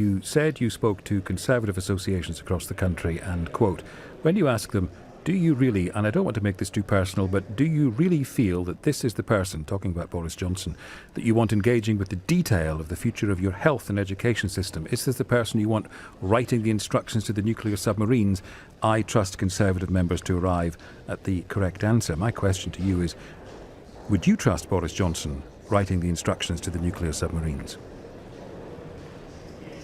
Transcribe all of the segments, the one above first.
You said you spoke to Conservative associations across the country and, quote, when you ask them, do you really, and I don't want to make this too personal, but do you really feel that this is the person, talking about Boris Johnson, that you want engaging with the detail of the future of your health and education system? Is this the person you want writing the instructions to the nuclear submarines? I trust Conservative members to arrive at the correct answer. My question to you is, would you trust Boris Johnson writing the instructions to the nuclear submarines?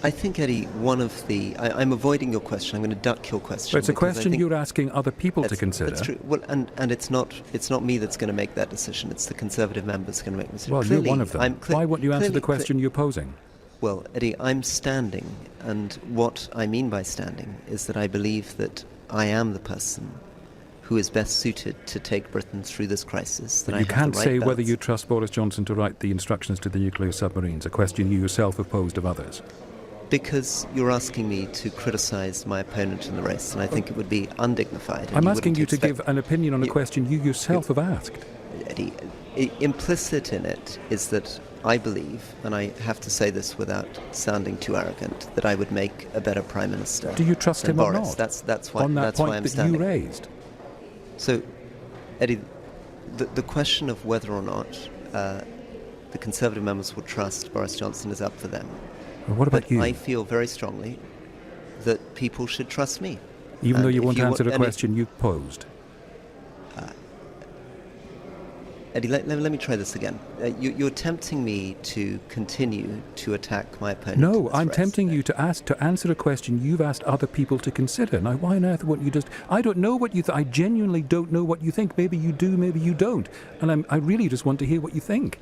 I think, Eddie, I'm avoiding your question. I'm going to duck your question. But it's a question you're asking other people to consider. That's true. Well, and it's not me that's going to make that decision. It's the Conservative members going to make the decision. Well, clearly, you're one of them. Why won't you answer the question you're posing? Well, Eddie, I'm standing, and what I mean by standing is that I believe that I am the person who is best suited to take Britain through this crisis. But you can't say whether you trust Boris Johnson to write the instructions to the nuclear submarines, a question you yourself have posed of others. Because you're asking me to criticise my opponent in the race, and I think it would be undignified. I'm asking you to give an opinion on a question you yourself have asked. Eddie, implicit in it is that I believe, and I have to say this without sounding too arrogant, that I would make a better Prime Minister. Do you trust him Boris. or not? That's why. On that that's point why I'm that standing. you raised. So, Eddie, the question of whether or not the Conservative members will trust Boris Johnson is up for them. Well, what about you? I feel very strongly that people should trust me. Even though you won't answer the question you posed? Eddie, let me try this again. You're tempting me to continue to attack my opponent. No, I'm tempting you to answer a question you've asked other people to consider. Now, why on earth wouldn't you just... I don't know what you I genuinely don't know what you think. Maybe you do, maybe you don't. And I really just want to hear what you think.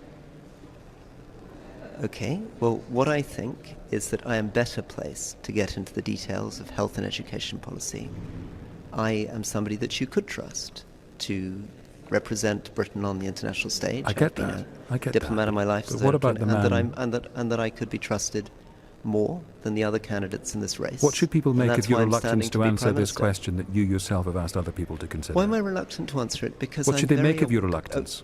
Okay, well, what I think is that I am better placed to get into the details of health and education policy. I am somebody that you could trust to represent Britain on the international stage. I get that. I get diplomat of my life. But what about the man? And that I could be trusted more than the other candidates in this race. What should people make of your reluctance to answer this question that you yourself have asked other people to consider? Why am I reluctant to answer it? Because what should they make of your reluctance?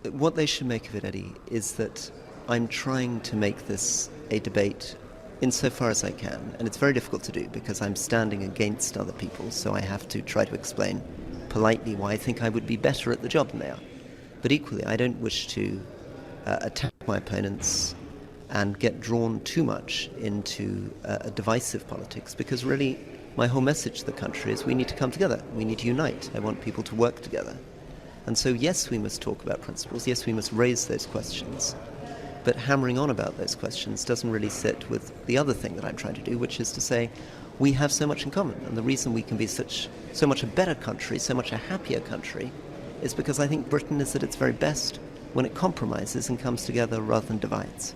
What they should make of it, Eddie, is that I'm trying to make this a debate insofar as I can, and it's very difficult to do because I'm standing against other people, so I have to try to explain politely why I think I would be better at the job than they are. But equally, I don't wish to attack my opponents and get drawn too much into a divisive politics, because really my whole message to the country is we need to come together, we need to unite. I want people to work together. And so yes, we must talk about principles, yes, we must raise those questions, but hammering on about those questions doesn't really sit with the other thing that I'm trying to do, which is to say we have so much in common. And the reason we can be so much a better country, so much a happier country, is because I think Britain is at its very best when it compromises and comes together rather than divides.